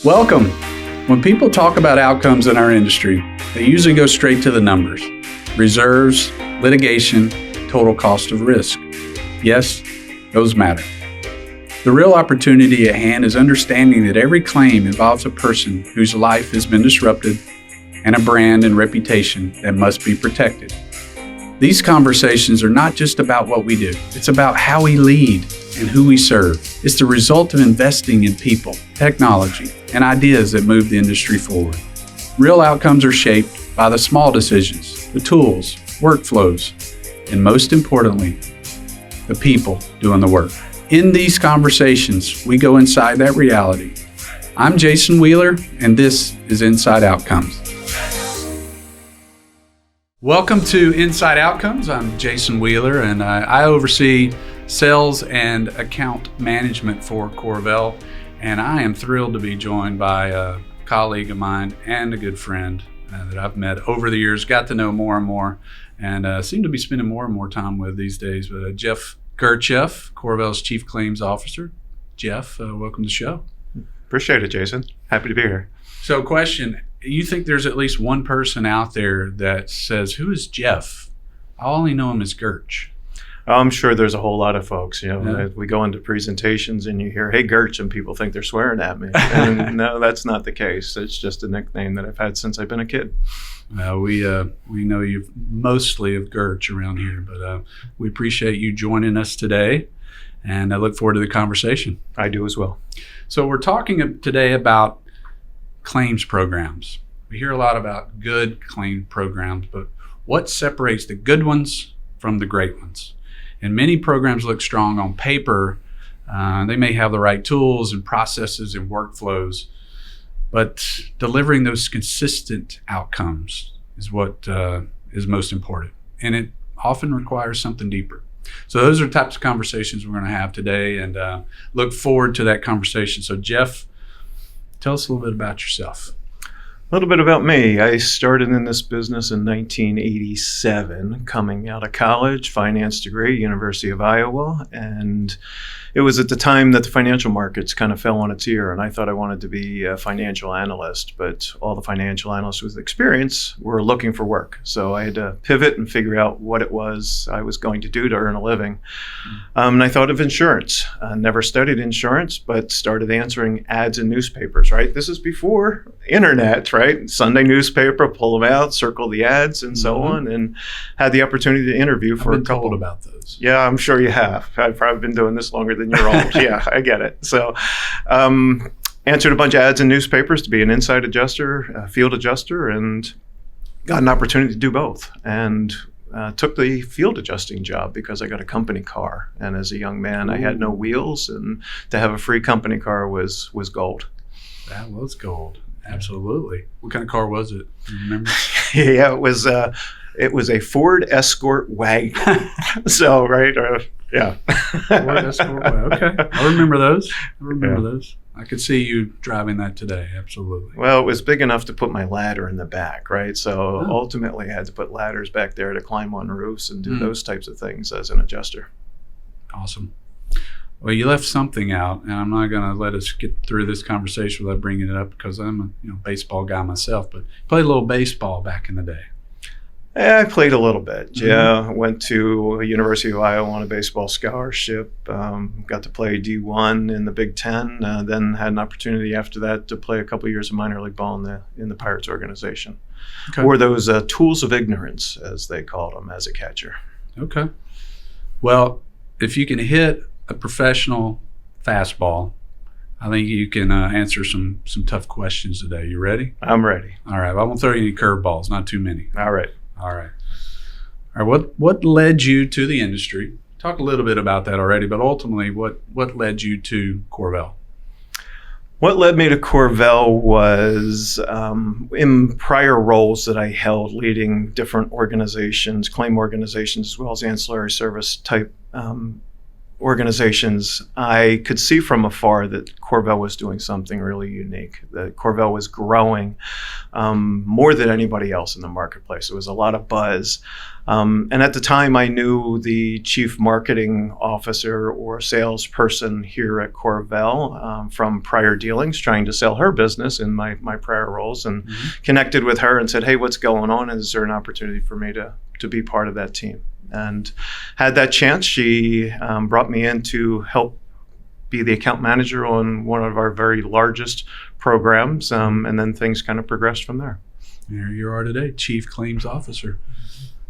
Welcome. When people talk about outcomes in our industry, they usually go straight to the numbers: reserves, litigation, total cost of risk. Yes, those matter. The real opportunity at hand is understanding that every claim involves a person whose life has been disrupted and a brand and reputation that must be protected. These conversations are not just about what we do. It's about how we lead and who we serve. It's the result of investing in people, technology, and ideas that move the industry forward. Real outcomes are shaped by the small decisions, the tools, workflows, and most importantly, the people doing the work. In these conversations, we go inside that reality. I'm Jason Wheeler, and this is Inside Outcomes. Welcome to Inside Outcomes. I'm Jason Wheeler, and I oversee sales and account management for CorVel, and I am thrilled to be joined by a colleague of mine and a good friend that I've met over the years, got to know more and more, and seem to be spending more and more time with these days. But Jeff Gercheff, CorVel's Chief Claims Officer. Jeff, welcome to the show. Appreciate it, Jason. Happy to be here. So question, you think there's at least one person out there that says, who is Jeff? I only know him as Gerch. I'm sure there's a whole lot of folks, we go into presentations and you hear, hey, Gerch, and people think they're swearing at me. And no, that's not the case. It's just a nickname that I've had since I've been a kid. We know you mostly of Gerch around here, but we appreciate you joining us today, and I look forward to the conversation. I do as well. So we're talking today about claims programs. We hear a lot about good claim programs, but what separates the good ones from the great ones? And many programs look strong on paper. They may have the right tools and processes and workflows, but delivering those consistent outcomes is what is most important. And it often requires something deeper. So those are the types of conversations we're going to have today, and look forward to that conversation. So Jeff, tell us a little bit about yourself. A little bit about me. I started in this business in 1987, coming out of college, finance degree, University of Iowa. And it was at the time that the financial markets kind of fell on its ear, and I thought I wanted to be a financial analyst, but all the financial analysts with experience were looking for work. So I had to pivot and figure out what it was I was going to do to earn a living. And I thought of insurance. I never studied insurance, but started answering ads in newspapers, right? This is before internet, right? Sunday newspaper, pull them out, circle the ads, and so on, and had the opportunity to interview for I've been a couple. told about those. Yeah, I'm sure you have. I've probably been doing this longer than you're old. Yeah, I get it. So, answered a bunch of ads in newspapers to be an inside adjuster, a field adjuster, and got an opportunity to do both. And took the field adjusting job because I got a company car. And as a young man, I had no wheels, and to have a free company car was gold. That was gold. Absolutely. What kind of car was it? Do you remember? Yeah, it was a Ford Escort wagon. So, right? Yeah. Ford Escort wagon. Okay. I remember those. Those. I could see you driving that today. Absolutely. Well, it was big enough to put my ladder in the back, right? So ultimately I had to put ladders back there to climb on roofs and do those types of things as an adjuster. Awesome. Well, you left something out, and I'm not going to let us get through this conversation without bringing it up because I'm a baseball guy myself, but played a little baseball back in the day. Yeah, I played a little bit. Yeah, went to University of Iowa on a baseball scholarship. Got to play D1 in the Big Ten. Then had an opportunity after that to play a couple years of minor league ball in the Pirates organization. Okay. Or those tools of ignorance, as they called them, as a catcher. Okay. Well, if you can hit a professional fastball, I think you can answer some tough questions today. You ready? I'm ready. All right. Well, I won't throw you any curveballs, not too many. All right. What led you to the industry? Talked a little bit about that already, but ultimately, what led you to CorVel? What led me to CorVel was in prior roles that I held leading different organizations, claim organizations, as well as ancillary service type organizations, I could see from afar that CorVel was doing something really unique, that CorVel was growing more than anybody else in the marketplace. There was a lot of buzz. And at the time, I knew the chief marketing officer or salesperson here at CorVel from prior dealings, trying to sell her business in my prior roles, and connected with her and said, hey, what's going on? Is there an opportunity for me to be part of that team? And had that chance. She brought me in to help be the account manager on one of our very largest programs, and then things kind of progressed from there. There you are today, Chief Claims Officer.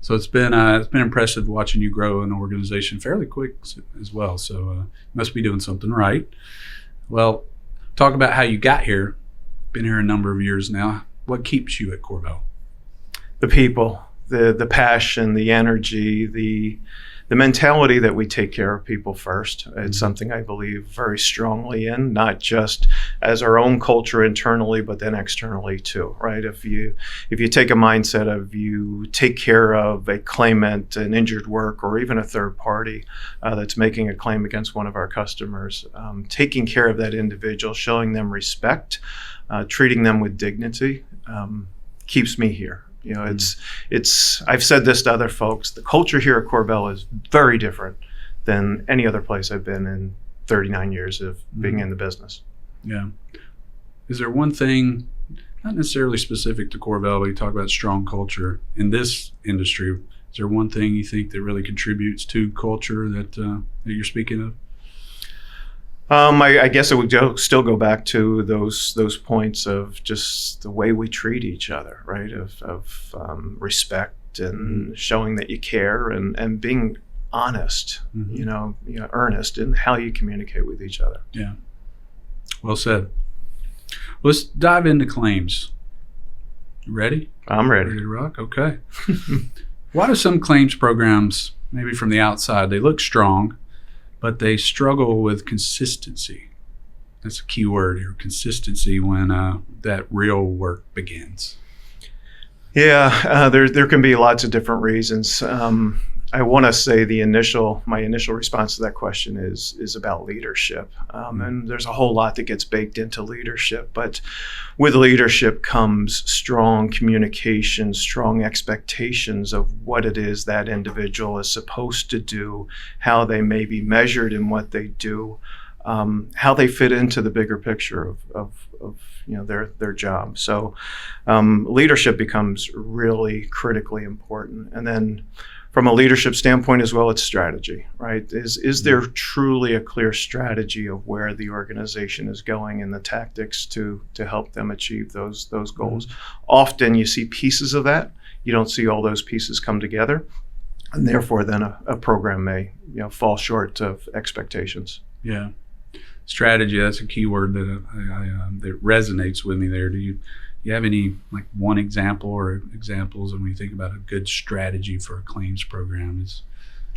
So it's been impressive watching you grow an organization fairly quick as well. So you must be doing something right. Well, talk about how you got here. Been here a number of years now. What keeps you at CorVel? The people. The passion, the energy, the mentality that we take care of people first. It's something I believe very strongly in, not just as our own culture internally, but then externally too, right? If you take a mindset of you take care of a claimant, an injured work, or even a third party that's making a claim against one of our customers, taking care of that individual, showing them respect, treating them with dignity, keeps me here. You know, it's. I've said this to other folks. The culture here at CorVel is very different than any other place I've been in 39 years of being in the business. Yeah. Is there one thing, not necessarily specific to CorVel, but you talk about strong culture in this industry? Is there one thing you think that really contributes to culture that you're speaking of? I guess it would still go back to those points of just the way we treat each other, right? Of respect and showing that you care and being honest, you know, earnest in how you communicate with each other. Yeah. Well said. Let's dive into claims. You ready? I'm ready. Ready to rock? Okay. Why do some claims programs, maybe from the outside, they look strong, but they struggle with consistency? That's a key word here, consistency, when that real work begins. Yeah, there can be lots of different reasons. I want to say my initial response to that question is about leadership. And there's a whole lot that gets baked into leadership, but with leadership comes strong communication, strong expectations of what it is that individual is supposed to do, how they may be measured in what they do, how they fit into the bigger picture of their job. So leadership becomes really critically important. And then from a leadership standpoint as well, it's strategy, right? Is there truly a clear strategy of where the organization is going and the tactics to help them achieve those goals? Often you see pieces of that. You don't see all those pieces come together, and therefore then a program may fall short of expectations. Yeah. Strategy, that's a key word that that resonates with me there. Do you have any, like, one example or examples when you think about a good strategy for a claims program? Is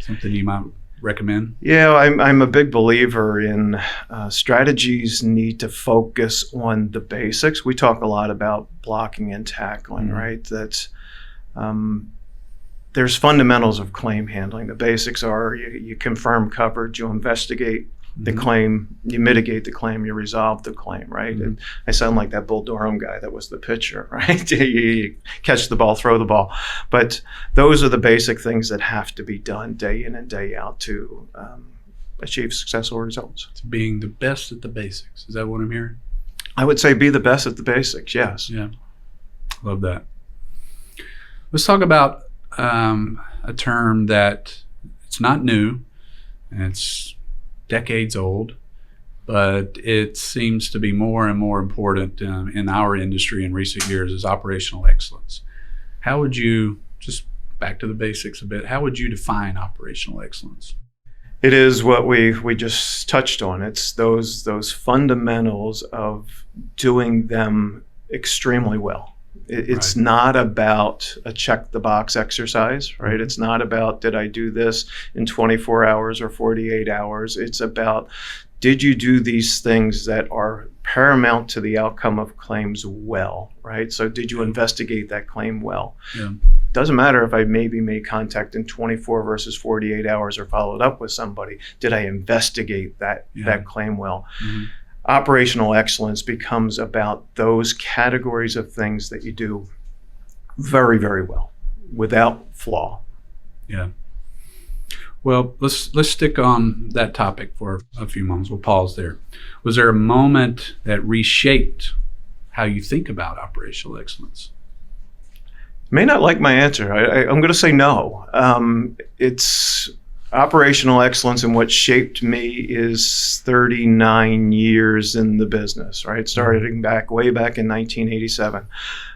something you might recommend? Yeah, I'm a big believer in strategies need to focus on the basics. We talk a lot about blocking and tackling, right? That's there's fundamentals of claim handling. The basics are you confirm coverage, you investigate the claim, you mitigate the claim, you resolve the claim, right? And I sound like that Bull Durham guy that was the pitcher, right? You catch the ball, throw the ball. But those are the basic things that have to be done day in and day out to achieve successful results. It's being the best at the basics. Is that what I'm hearing? I would say be the best at the basics, yes. Yeah, love that. Let's talk about a term that it's not new, and it's decades old, but it seems to be more and more important in our industry in recent years, is operational excellence. How would you, just back to the basics a bit, how would you define operational excellence? It is what we just touched on. It's those fundamentals of doing them extremely well. It's not about a check the box exercise, right? It's not about, did I do this in 24 hours or 48 hours? It's about, did you do these things that are paramount to the outcome of claims well, right? So did you investigate that claim well? Yeah. Doesn't matter if I maybe made contact in 24 versus 48 hours or followed up with somebody. Did I investigate that claim well? Mm-hmm. Operational excellence becomes about those categories of things that you do very, very well, without flaw. Yeah. Well, let's stick on that topic for a few moments. We'll pause there. Was there a moment that reshaped how you think about operational excellence? May not like my answer. I'm going to say no. It's operational excellence, and what shaped me is 39 years in the business, right? Starting way back in 1987,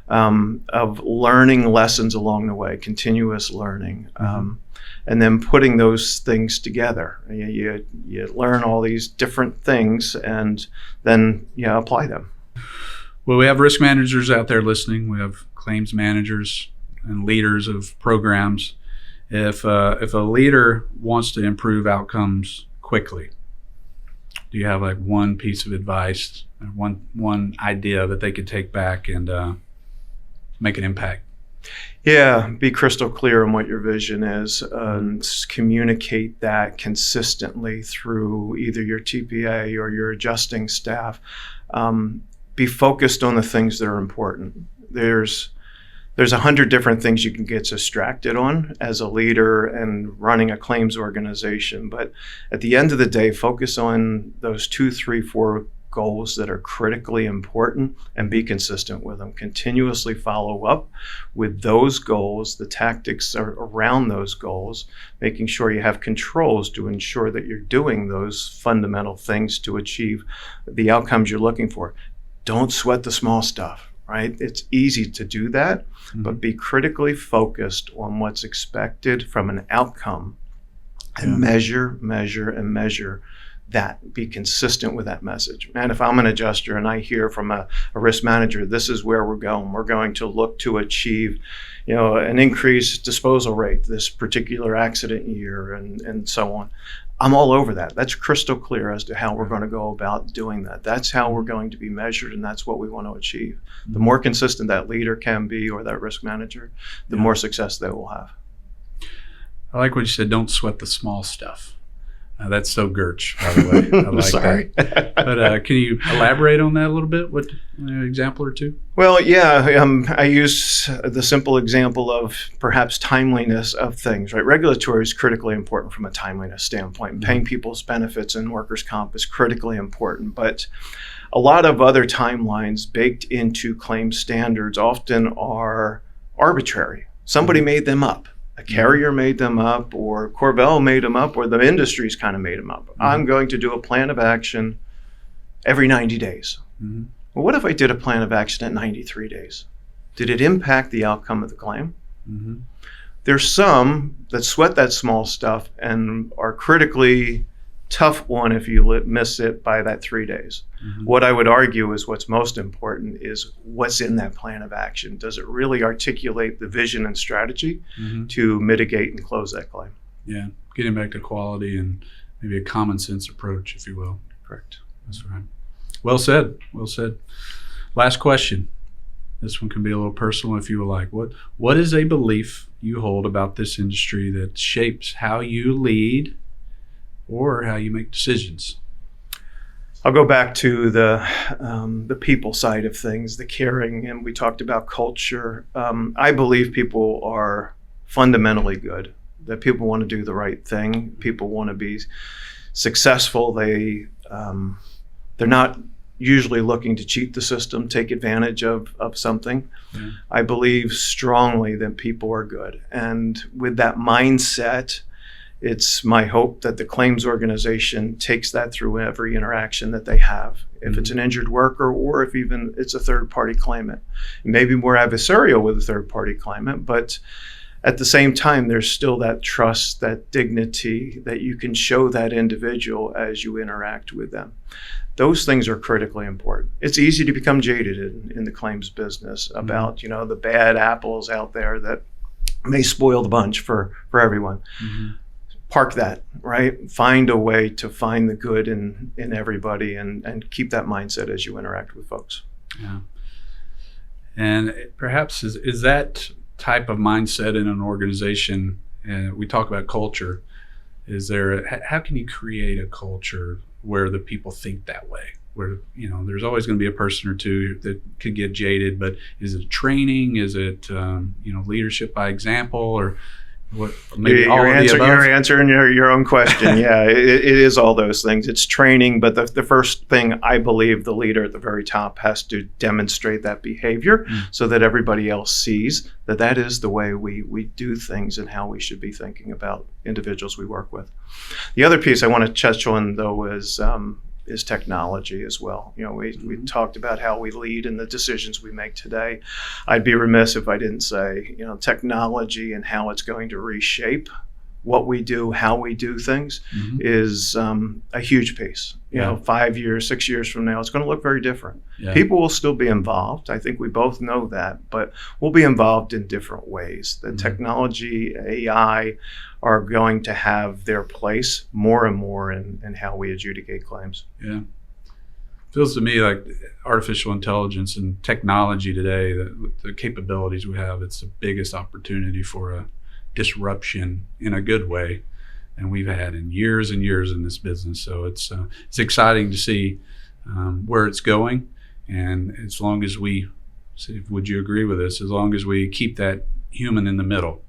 of learning lessons along the way, continuous learning, and then putting those things together. You learn all these different things, and then apply them. Well, we have risk managers out there listening. We have claims managers and leaders of programs. If a leader wants to improve outcomes quickly, do you have like one piece of advice, one idea that they could take back and make an impact? Yeah, be crystal clear on what your vision is, and communicate that consistently through either your TPA or your adjusting staff. Be focused on the things that are important. There's 100 different things you can get distracted on as a leader and running a claims organization. But at the end of the day, focus on those 2, 3, 4 goals that are critically important and be consistent with them. Continuously follow up with those goals, the tactics are around those goals, making sure you have controls to ensure that you're doing those fundamental things to achieve the outcomes you're looking for. Don't sweat the small stuff, right? It's easy to do that, but be critically focused on what's expected from an outcome and measure that. Be consistent with that message. Man, if I'm an adjuster and I hear from a risk manager, this is where we're going to look to achieve, an increased disposal rate this particular accident year and so on. I'm all over that. That's crystal clear as to how we're going to go about doing that. That's how we're going to be measured, and that's what we want to achieve. The more consistent that leader can be, or that risk manager, the more success they will have. I like what you said, don't sweat the small stuff. That's so Gertch, by the way. I like Sorry. that. But can you elaborate on that a little bit? What example or two? Well, yeah, I use the simple example of perhaps timeliness of things, right? Regulatory is critically important from a timeliness standpoint. And paying people's benefits in workers' comp is critically important. But a lot of other timelines baked into claim standards often are arbitrary. Somebody made them up. A carrier made them up, or Corvell made them up, or the industry's kind of made them up. I'm going to do a plan of action every 90 days. Well, what if I did a plan of action at 93 days? Did it impact the outcome of the claim? There's some that sweat that small stuff and are critically tough one if you miss it by that 3 days. What I would argue is what's most important is what's in that plan of action. Does it really articulate the vision and strategy to mitigate and close that claim? Yeah, getting back to quality and maybe a common sense approach, if you will. Correct. That's right. Well said. Well said. Last question. This one can be a little personal if you would like. What is a belief you hold about this industry that shapes how you lead or how you make decisions? I'll go back to the people side of things, the caring, and we talked about culture. I believe people are fundamentally good, that people want to do the right thing. People want to be successful. They're not usually looking to cheat the system, take advantage of something. I believe strongly that people are good. And with that mindset, it's my hope that the claims organization takes that through every interaction that they have. If it's an injured worker, or if even it's a third-party claimant. It may be more adversarial with a third-party claimant, but at the same time, there's still that trust, that dignity that you can show that individual as you interact with them. Those things are critically important. It's easy to become jaded in the claims business about, the bad apples out there that may spoil the bunch for everyone. Park that, right? Find a way to find the good in everybody and keep that mindset as you interact with folks. Yeah. And perhaps is that type of mindset in an organization, we talk about culture. How can you create a culture where the people think that way? Where, there's always going to be a person or two that could get jaded, but is it training? Is it, leadership by example, or what? Maybe all of the above? You're answering your own question. Yeah, it is all those things. It's training, but the first thing I believe the leader at the very top has to demonstrate that behavior so that everybody else sees that is the way we do things and how we should be thinking about individuals we work with. The other piece I want to touch on, though, is technology as well. We talked about how we lead and the decisions we make today. I'd be remiss if I didn't say, technology and how it's going to reshape what we do, how we do things is a huge piece. 5 years, 6 years from now, it's going to look very different. Yeah. People will still be involved. I think we both know that, but we'll be involved in different ways. The technology, AI, are going to have their place more and more in how we adjudicate claims. Yeah. Feels to me like artificial intelligence and technology today, the capabilities we have, it's the biggest opportunity for a disruption in a good way than we've had in years and years in this business. So it's exciting to see where it's going. And as long as would you agree with this? As long as we keep that human in the middle,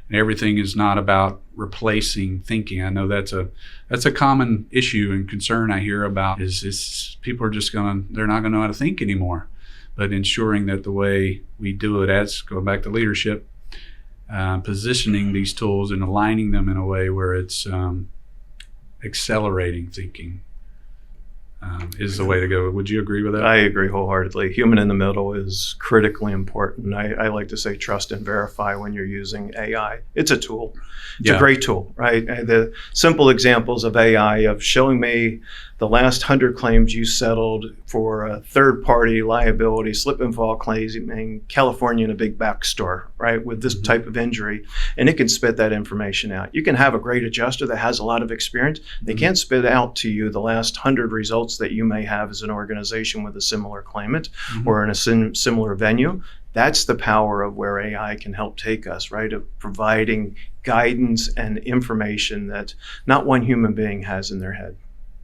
and everything is not about replacing thinking. I know that's a common issue and concern I hear about is people are they're not gonna know how to think anymore. But ensuring that the way we do it, going back to leadership, positioning these tools and aligning them in a way where it's accelerating thinking is the way to go. Would you agree with that? I agree wholeheartedly. Human in the middle is critically important. I like to say trust and verify when you're using AI. It's a tool. It's a great tool, right? The simple examples of AI of showing me the last 100 claims you settled for a third-party liability, slip and fall claims in California in a big back store, right, with this type of injury, and it can spit that information out. You can have a great adjuster that has a lot of experience. They can't spit out to you the last 100 results that you may have as an organization with a similar claimant or in a similar venue. That's the power of where AI can help take us, right, of providing guidance and information that not one human being has in their head.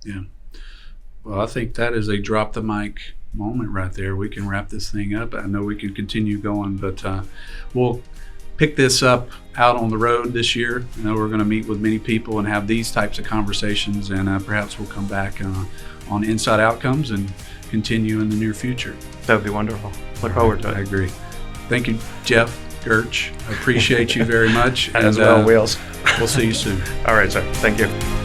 Yeah. Well, I think that is a drop the mic moment right there. We can wrap this thing up. I know we can continue going, but we'll pick this up out on the road this year. I know we're going to meet with many people and have these types of conversations, and perhaps we'll come back on Inside Outcomes and continue in the near future. That would be wonderful. Look forward to it. I agree. Thank you, Jeff Gertsch. I appreciate you very much. As well, Wheels. We'll see you soon. All right, sir. Thank you.